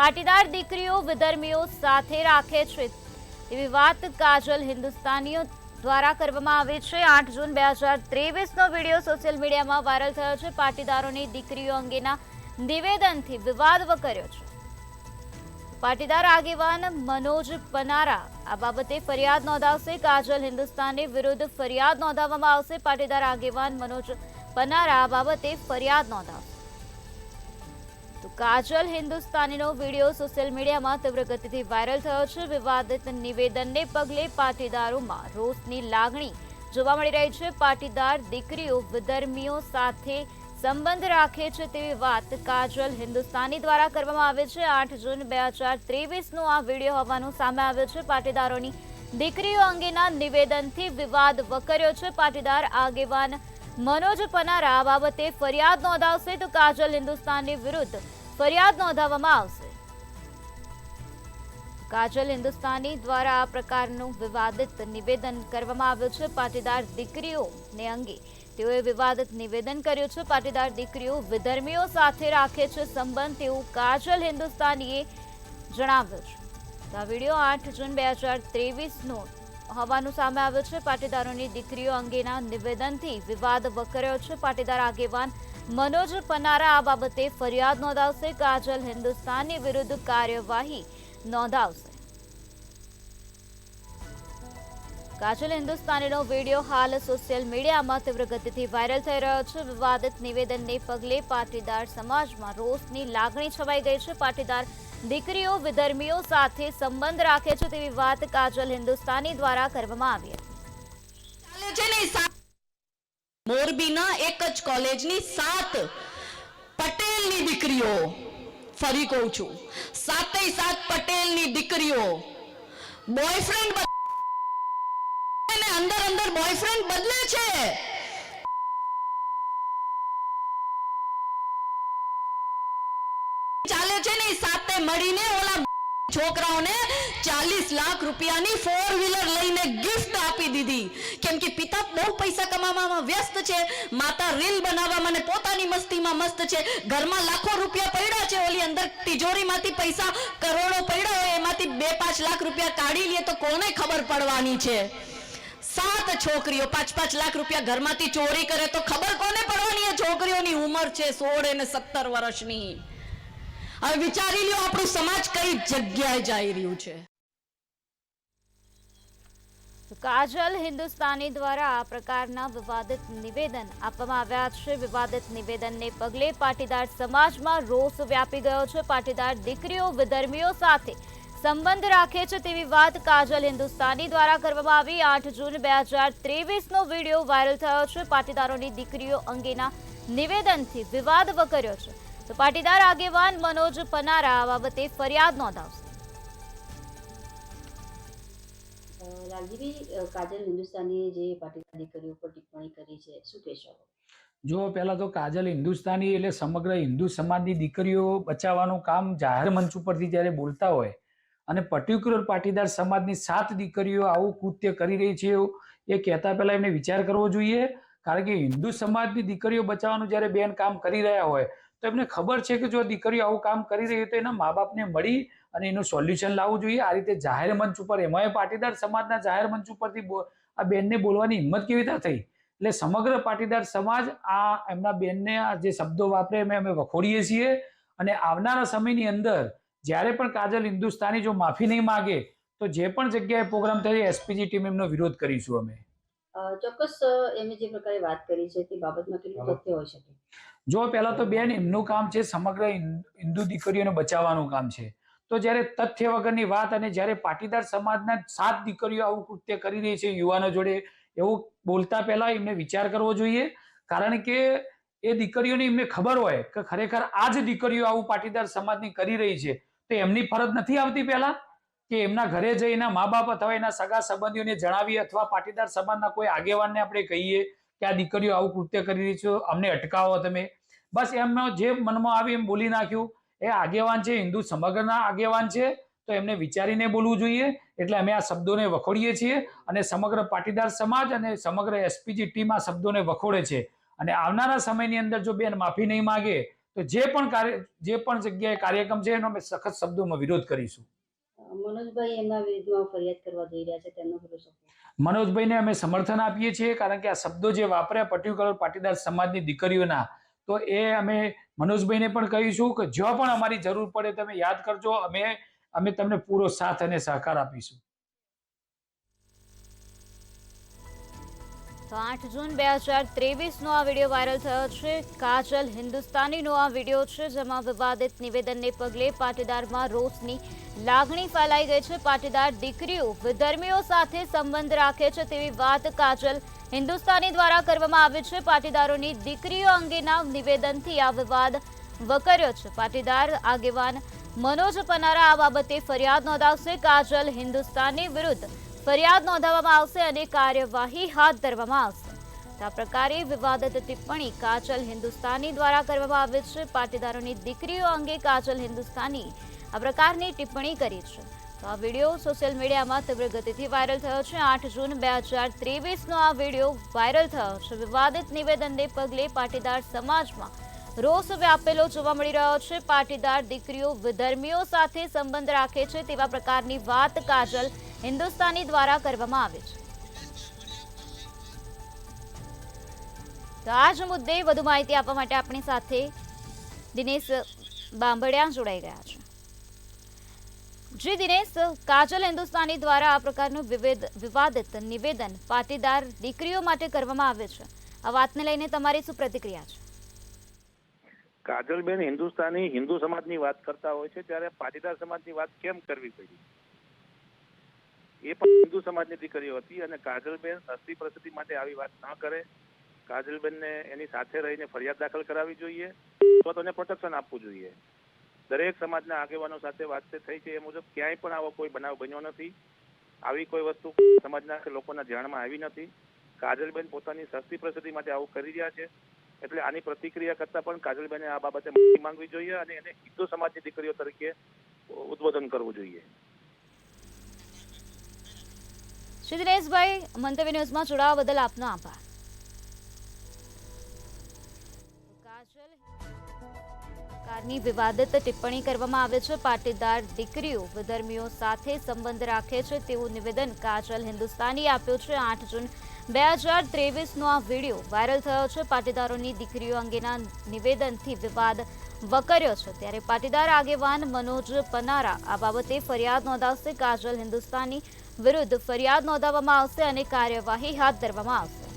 પાટીદાર દીકરીઓ વિધર્મીઓ સાથે રાખે છે એવી વાત કાજલ હિન્દુસ્તાનીઓ દ્વારા કરવામાં આવી છે। 8 જૂન 2023નો વિડીયો સોશિયલ મીડિયામાં વાયરલ થયો છે। પાટીદારોની દીકરીઓ અંગેના નિવેદનથી વિવાદ વકર્યો છે। પાટીદાર આગેવાન મનોજ પનારા આ બાબતે ફરિયાદ નોંધાવશે। કાજલ હિન્દુસ્તાની વિરુદ્ધ ફરિયાદ નોંધાવવામાં આવશે। પાટીદાર આગેવાન મનોજ પનારા આ બાબતે ફરિયાદ નોંધાવશે। તો કાજલ હિન્દુસ્તાનીનો વિડીયો સોશિયલ મીડિયામાં તીવ્ર ગતિથી વાયરલ થયો છે। વિવાદિત નિવેદનને પગલે પાટીદારોમાં રોષની લાગણી જોવા મળી રહી છે। પાટીદાર દીકરીઓ વિધર્મીઓ સાથે સંબંધ રાખે છે તેવી વાત કાજલ હિન્દુસ્તાની દ્વારા કરવામાં આવે છે। 8 જૂન 2023નો આ વિડીયો હોવાનું સામે આવ્યું છે। પાટીદારોની દીકરીઓ અંગેના નિવેદનથી વિવાદ વકર્યો છે। પાટીદાર આગેવાન મનોજ પનારા આ બાબતે ફરિયાદ નોંધાવશે તો કાજલ હિન્દુસ્તાની વિરુદ્ધ ફરિયાદ નોંધાવવામાં આવશે। કાજલ હિન્દુસ્તાની દ્વારા આ પ્રકારનું વિવાદિત નિવેદન કરવામાં આવ્યું છે। પાટીદાર દીકરીઓને અંગે તેઓએ વિવાદિત નિવેદન કર્યું છે। પાટીદાર દીકરીઓ વિધર્મીઓ સાથે રાખે છે સંબંધ તેવું કાજલ હિન્દુસ્તાનીએ જણાવ્યું છે। આ વિડીયો 8 જૂન 2023નો હોવાનું સામે આવ્યું છે। પાટીદારોની દીકરીઓ અંગેના નિવેદનથી વિવાદ વકર્યો છે। પાટીદાર આગેવાન મનોજ પનારા આ બાબતે ફરિયાદ નોંધાવશે। કાજલ હિન્દુસ્તાની વિરુદ્ધ કાર્યવાહી નોંધાવશે। કાજલ હિન્દુસ્તાનીનો વિડીયો હાલ સોશિયલ મીડિયામાં તીવ્ર ગતિથી વાયરલ થઈ રહ્યો છે। વિવાદિત નિવેદનને પગલે પાટીદાર સમાજમાં રોષની લાગણી છવાઈ ગઈ છે। પાટીદાર દીકરીઓ વિધર્મીઓ સાથે સંબંધ રાખે છે તેવી વાત કાજલ હિન્દુસ્તાની દ્વારા કરવામાં આવી હતી। મોરબીના એક જ કોલેજની 7 પટેલની દીકરીઓ, ફરી કહું છું 7 પટેલની દીકરીઓ બોયફ્રેન્ડ અંદર બોયફ્રેન્ડ બદલે છે। ચાલે છે ને 7 મળીને ઓલા છોકરાઓને 40 લાખ રૂપિયાની 4 વ્હીલર લઈને ગિફ્ટ આપી દીધી, કેમ કે પિતા બહુ પૈસા કમાવામાં વ્યસ્ત છે, માતા રીલ બનાવવામાં અને પોતાની મસ્તીમાં મસ્ત છે। ઘરમાં લાખો રૂપિયા પડ્યા છે, ઓલી અંદર તિજોરીમાંથી પૈસા કરોડો પડ્યા હોય એમાંથી 2-5 લાખ રૂપિયા કાઢી લે તો કોને ખબર પડવાની છે। 7 છોકરીઓ 5-5 લાખ રૂપિયા ઘરમાંથી ચોરી કરે તો ખબર કોને પડવાની? એ છોકરીઓની ઉંમર છે 16 અને 17 વર્ષની। હવે વિચારી લ્યો આપણું સમાજ કઈ જગ્યાએ જઈ રહ્યું છે। કાજલ હિન્દુસ્તાની દ્વારા આ પ્રકારના વિવાદિત નિવેદન આપવામાં આવ્યા છે। વિવાદિત નિવેદનને પગલે પાટીદાર સમાજમાં રોષ વ્યાપી ગયો છે। પાટીદાર દીકરીઓ વિધર્મીઓ સાથે સંબંધ રાખે છે તેવી વાત કાજલ હિન્દુસ્તાની દ્વારા કરવામાં આવી। 8 જૂન 2023નો વિડીયો વાયરલ થયો છે। પાટીદારોની દીકરીઓ અંગેના નિવેદનથી વિવાદ વકર્યો છે તો પાટીદાર આગેવાન મનોજ પનારા આ બાબતે ફરિયાદ નોંધાવશે। લાલજીભાઈ, કાજલ હિન્દુસ્તાનીએ જે પાટીદાર દીકરીઓ પર ટિપ્પણી કરી છે, શું કહેશો? જો પહેલા તો કાજલ હિન્દુસ્તાની એટલે સમગ્ર હિન્દુ સમાજની દીકરીઓ બચાવવાનું કામ જાહેર મંચ ઉપરથી જ્યારે બોલતા હોય અને પર્ટિક્યુલર પાટીદાર સમાજની 7 દીકરીઓ આવું કૃત્ય કરી રહી છે એ કહેતા પહેલા એમને વિચાર કરવો જોઈએ। કારણ કે હિન્દુ સમાજની દીકરીઓ બચાવવાનું જ્યારે બેન કામ કરી રહ્યા હોય તો એમને ખબર છે કે જો દીકરીઓ આવું કામ કરી રહી હોય તો એના મા બાપને મળી અને એનું સોલ્યુશન લાવવું જોઈએ। આ રીતે જાહેર મંચ ઉપર, એમાંય પાટીદાર સમાજના જાહેર મંચ ઉપરથી આ બેનને બોલવાની હિંમત કેવી રીતે થઈ? એટલે સમગ્ર પાટીદાર સમાજ આ એમના બેનને આ જે શબ્દો વાપરે અમે વખોડીએ છીએ અને આવનારા સમયની અંદર જ્યારે પણ કાજલ હિન્દુસ્તાની જો માફી નહીં માગે તો જે પણ જગ્યાએ પ્રોગ્રામ થાય એસપીજી ટીમ એમનો વિરોધ કરીશું અમે। ચોક્કસ એમે જે પ્રકારે વાત કરી છે તે બાબતમાં કેટલું તથ્ય હોઈ શકે? જો પહેલા તો બેન એમનું કામ છે સમગ્ર હિન્દુ દીકરીઓને બચાવવાનું કામ છે, તો જ્યારે તથ્ય વગરની વાત અને જ્યારે પાટીદાર સમાજના 7 દીકરીઓ આવું કૃત્ય કરી રહી છે યુવાનો જોડે એવું બોલતા પહેલા એમને વિચાર કરવો જોઈએ। કારણ કે એ દીકરીઓને એમને ખબર હોય કે ખરેખર આ જ દીકરીઓ આવું પાટીદાર સમાજની કરી રહી છે તો એમની ફરજ નથી આવતી પહેલા કે એમના ઘરે જઈ એના મા બાપ અથવા એના સગા સંબંધીઓને જણાવીએ અથવા પાટીદાર સમાજના કોઈ આગેવાનને આપણે કહીએ કે આ દીકરીઓ આવું કૃત્ય કરી રહી છે, અમને અટકાવો તમે। બસ એમનો જે મનમાં આવે એમ બોલી નાખ્યું। એ આગેવાન છે, હિન્દુ સમગ્રના આગેવાન છે તો એમને વિચારીને બોલવું જોઈએ। એટલે અમે આ શબ્દોને વખોડીએ છીએ અને સમગ્ર પાટીદાર સમાજ અને સમગ્ર એસપીજી ટીમ આ શબ્દોને વખોડે છે અને આવનારા સમયની અંદર જો બેન માફી નહીં માગે તો જે પણ જગ્યાએ કાર્યક્રમ છે એનો અમે સખત શબ્દોમાં વિરોધ કરીશું. મનોજભાઈ એમના વિરુદ્ધમાં ફરિયાદ કરવા જઈ રહ્યા છે, તેમનો ભરોસો. મનોજભાઈને અમે સમર્થન આપીએ છીએ, કારણ કે આ શબ્દો જે વાપર્યા પર્ટિક્યુલર પાટીદાર સમાજની દીકરીઓના, તો એ અમે મનોજભાઈને પણ કહીશું કે જો પણ અમારી જરૂર પડે તમે યાદ કરજો, અમે તમને પૂરો સાથ અને સહકાર આપીશું. તો 8 જૂન 2023નો આ વિડીયો વાયરલ થયો છે. કાજલ હિન્દુસ્તાનીનો આ વિડીયો છે, જેમાં વિવાદિત નિવેદનને પગલે પાટીદારમાં રોષની લાગણી ફેલાઈ ગઈ છે. પાટીદાર દીકરીઓ વિધર્મીઓ સાથે સંબંધ રાખે છે તેવી વાત કાજલ હિન્દુસ્તાની દ્વારા કરવામાં આવી છે. પાટીદારોની દીકરીઓ અંગેના નિવેદનથી આ વિવાદ વકર્યો છે. પાટીદાર આગેવાન મનોજ પનારા આ બાબતે ફરિયાદ નોંધાવશે. કાજલ હિન્દુસ્તાની વિરુદ્ધ ફરિયાદ નોંધાવવામાં આવશે અને કાર્યવાહી હાથ ધરવામાં આવશે. તો આ પ્રકારે વિવાદિત ટિપ્પણી કાજલ હિન્દુસ્તાની દ્વારા કરવામાં આવી છે. પાટીદારોની દીકરીઓ અંગે કાજલ હિન્દુસ્તાની આ પ્રકારની ટિપ્પણી કરી છે. તો આ વિડીયો સોશિયલ મીડિયામાં તીવ્ર ગતિથી વાયરલ થયો છે. 8 જૂન 2023નો આ વિડીયો વાયરલ થયો છે. વિવાદિત નિવેદનને પગલે પાટીદાર સમાજમાં રોષ વ્યાપેલો જોવા મળી રહ્યો છે. પાટીદાર દીકરીઓ વિધર્મીઓ સાથે સંબંધ રાખે છે તેવા પ્રકારની વાત કાજલ હિન્દુસ્તાની દ્વારા કરવામાં આવે છે. તો આ જ મુદ્દે વધુ માહિતી આપવા માટે આપણી સાથે દિનેશ બાંભડિયા જોડાઈ ગયા છે. જી દિનેશ, કાજલ હિન્દુસ્તાની દ્વારા આ પ્રકારનું વિવાદિત નિવેદન પાટીદાર દીકરીઓ માટે કરવામાં આવે છે. આ વાતને લઈને તમારી શું પ્રતિક્રિયા છે? કાજલબેન હિન્દુસ્તાની હિન્દુ સમાજની વાત કરતા હોય છે, ત્યારે પાટીદાર સમાજની વાત કેમ કરવી પડી? એ પણ હિન્દુ સમાજની દીકરીઓ હતી અને કાજલબેન સસ્તી પ્રસિદ્ધિ માટે આવી વાત ન કરે. કાજલબેનને એની સાથે રહીને ફરિયાદ દાખલ કરાવવી જોઈએ, તો તેને પ્રોટેક્શન આપવું જોઈએ. દરેક સમાજના આગેવાનો સાથે વાતચીત થઈ છે એ મુજબ ક્યાંય પણ આવો કોઈ બનાવ બન્યો નથી. આવી કોઈ વસ્તુ સમાજના લોકોના ધ્યાનમાં આવી નથી. કાજલબેન પોતાની સસ્તી પ્રસિદ્ધિ માટે આવું કરી રહ્યા છે, એટલે આની પ્રતિક્રિયા કરતા પણ કાજલબેને આ બાબતે માફી માંગવી જોઈએ અને એને હિન્દુ સમાજની દીકરીઓ તરીકે ઉદ્બોધન કરવું જોઈએ. શ્રી દિનેશભાઈ, મંતવ્ય ન્યૂઝમાં જોડાવા બદલ આપનો આભાર. કાજલ વિવાદિત ટિપ્પણી કરવામાં આવે છે. પાટીદાર દીકરીઓ વિધર્મીઓ સાથે સંબંધ રાખે છે તેવું નિવેદન કાજલ હિન્દુસ્તાની આપ્યું છે. 8 જૂન 2023નો આ વિડીયો વાયરલ થયો છે. પાટીદારોની દીકરીઓ અંગેના નિવેદનથી વિવાદ વકર્યો છે, ત્યારે પાટીદાર આગેવાન મનોજ પનારા આ બાબતે ફરિયાદ નોંધાવશે. કાજલ હિન્દુસ્તાની વિરુદ્ધ ફરિયાદ નોંધાવવામાં આવશે અને કાર્યવાહી હાથ ધરવામાં આવશે.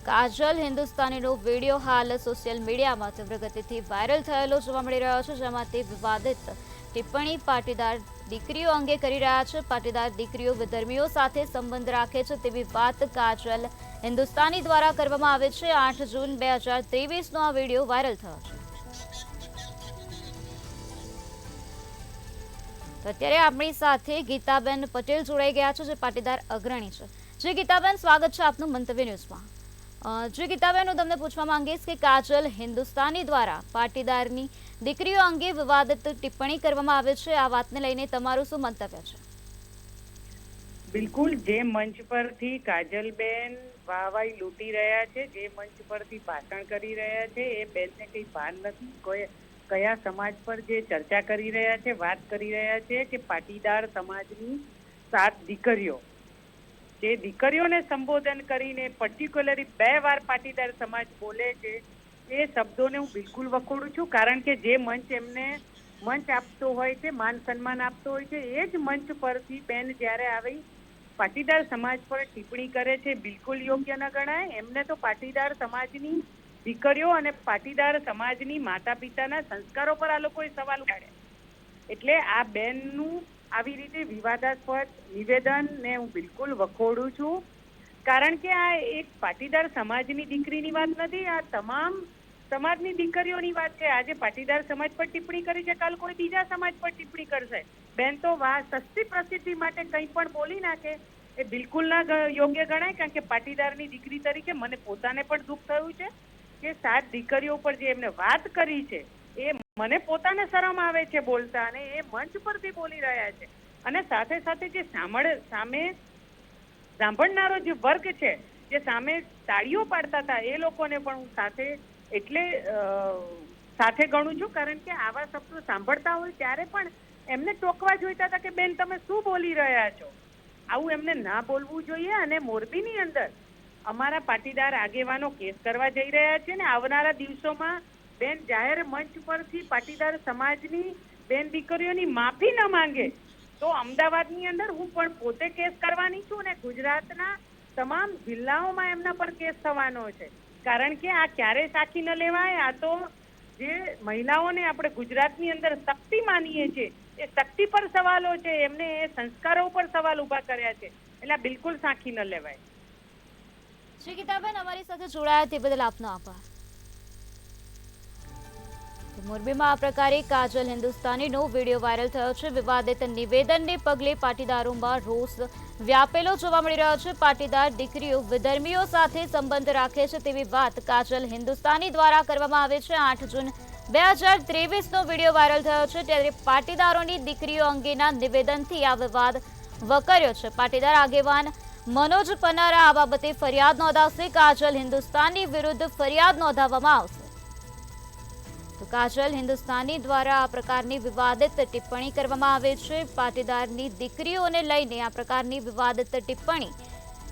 કાજલ હિન્દુસ્તાનીનો વિડીયો હાલ સોશિયલ મીડિયામાં તીવ્ર ગતિથી વાયરલ થયેલો જોવા મળી રહ્યો છે, જેમાં તે વિવાદિત ટિપ્પણી પાટીદાર દીકરીઓ અંગે કરી રહ્યા છે. પાટીદાર દીકરીઓ વિધર્મીઓ સાથે સંબંધ રાખે છે તેવી વાત કાજલ હિન્દુસ્તાની દ્વારા કરવામાં આવે છે. 8 જૂન 2023નો આ વિડીયો વાયરલ થયો છે. તો અત્યારે આપણી સાથે ગીતાબેન પટેલ જોડાઈ ગયા છે, જે પાટીદાર અગ્રણી છે. જે ગીતાબેન, સ્વાગત છે આપનું મંતવ્ય ન્યૂઝમાં. જે ગીતાબેન, હું તમને પૂછવા માંગીશ કે કાજલ હિન્દુસ્તાની દ્વારા પાટીદારની દીકરીઓ અંગે વિવાદિત ટિપ્પણી કરવામાં આવે છે, આ વાતને લઈને તમારું શું મંતવ્ય છે? બિલકુલ, જે મંચ પરથી કાજલબેન વાહવાઈ લૂંટી રહ્યા છે, જે મંચ પરથી ભાષણ કરી રહ્યા છે, એ બેનને કઈ ભાન નથી કયા સમાજ પર જે ચર્ચા કરી રહ્યા છે, વાત કરી રહ્યા છે કે પાટીદાર સમાજની 7 દીકરીઓ, જે દીકરીઓને સંબોધન કરીને પર્ટિક્યુલરલી 2 વાર પાટીદાર સમાજ બોલે છે, એ શબ્દોને હું બિલકુલ વખોડું છું. કારણ કે જે મંચ એમને મંચ આપતો હોય છે, માન સન્માન આપતો હોય છે, એ જ મંચ પરથી બેન જ્યારે આવી પાટીદાર સમાજ પર ટિપ્પણી કરે છે, બિલકુલ યોગ્ય ન ગણાય. એમને તો પાટીદાર સમાજની દીકરીઓ અને પાટીદાર સમાજની માતા પિતાના સંસ્કારો પર આ લોકોએ સવાલ ઉઠાડ્યા. એટલે આ બેનનું આવી રીતે વિવાદાસ્પદ નિવેદનને હું બિલકુલ વખોડું છું. કારણ કે આ એક પાટીદાર સમાજની દીકરીની વાત નથી, આ તમામ સમાજની દીકરીઓની વાત છે. આજે પાટીદાર સમાજ પર ટિપ્પણી કરી છે, કાલ કોઈ બીજા સમાજ પર ટિપ્પણી કરશે. બેન તો સસ્તી પ્રસિદ્ધિ માટે કંઈ પણ બોલી નાખે, એ બિલકુલ ના યોગ્ય ગણાય. કારણ કે પાટીદારની દીકરી તરીકે મને પોતાને પણ દુઃખ થયું છે કે 7 દીકરીઓ પર જે એમને વાત કરી છે, એ મને પોતાને શરમ આવે છે બોલતા, અને એ મંચ પરથી બોલી રહ્યા છે. અને સાથે સાથે જે સામે સાંભળનારો જે વર્ગ છે, જે સામે તાળીઓ પાડતા હતા, એ લોકોને પણ હું સાથે એટલે સાથે ગણું છું, કારણ કે આવા શબ્દો સાંભળતા હોય ત્યારે પણ એમને ટોકવા જોઈતા હતા કે બેન તમે શું બોલી રહ્યા છો, આવું એમને ના બોલવું જોઈએ. અને મોરબીની અંદર અમારા પાટીદાર આગેવાનો કેસ કરવા જઈ રહ્યા છે ને આવનારા દિવસોમાં બેન જાહેર મંચ પરથી પાટીદાર સમાજની બેન દીકરીઓની માફી ન માંગે તો અમદાવાદની અંદર હું પણ પોતે કેસ કરવાની છું ને ગુજરાતના તમામ જિલ્લાઓમાં એમના પર કેસ થવાનો છે. કારણ કે આ ક્યારે સાખી ન લેવાય. આ તો જે મહિલાઓને આપણે ગુજરાતની અંદર શક્તિ માનીએ છીએ એ શક્તિ પર સવાલો છે, એમને એ સંસ્કારો પર સવાલ ઉભા કર્યા છે, એટલે આ બિલકુલ સાખી ન લેવાય. શ્રી ગીતાબેન, અમારી સાથે જોડાયા તે બદલ આપનો આભાર. મોરબીમાં આ પ્રકારે કાજલ હિન્દુસ્તાનીનો વિડીયો વાયરલ થયો છે. વિવાદિત નિવેદનને પગલે પાટીદારોમાં રોષ વ્યાપેલો જોવા મળી રહ્યો છે. પાટીદાર દીકરીઓ વિધર્મીઓ સાથે સંબંધ રાખે છે તેવી વાત કાજલ હિન્દુસ્તાની દ્વારા કરવામાં આવે છે. 8 જૂન 2023નો વિડીયો વાયરલ થયો છે, ત્યારે પાટીદારોની દીકરીઓ અંગેના નિવેદનથી આ વિવાદ વકર્યો છે. પાટીદાર આગેવાન મનોજ પનારા આ બાબતે ફરિયાદ નોંધાવશે. કાજલ હિન્દુસ્તાની વિરુદ્ધ ફરિયાદ નોંધાવવામાં આવશે. તો કાજલ હિન્દુસ્તાની દ્વારા આ પ્રકારની વિવાદિત ટિપ્પણી કરવામાં આવે છે. પાટીદારની દીકરીઓને લઈને આ પ્રકારની વિવાદિત ટિપ્પણી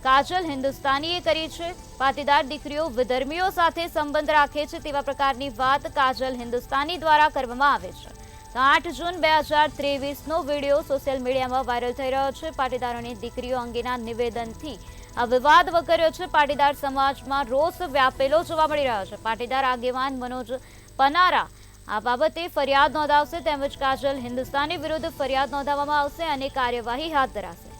કાજલ હિન્દુસ્તાનીએ કરી છે. પાટીદાર દીકરીઓ વિધર્મીઓ સાથે સંબંધ રાખે છે તેવા પ્રકારની વાત કાજલ હિન્દુસ્તાની દ્વારા કરવામાં આવે છે. તો 8 જૂન 2023નો વિડીયો સોશિયલ મીડિયામાં વાયરલ થઈ રહ્યો છે. પાટીદારોની દીકરીઓ અંગેના નિવેદનથી આ વિવાદ વકર્યો છે. પાટીદાર સમાજમાં રોષ વ્યાપેલો જોવા મળી રહ્યો છે. પાટીદાર આગેવાન મનોજ પનારા આ બાબતે ફરિયાદ નોંધાવશે, તેમજ કાજલ હિન્દુસ્તાની વિરુદ્ધ ફરિયાદ નોંધાવવામાં આવશે અને કાર્યવાહી હાથ ધરાશે.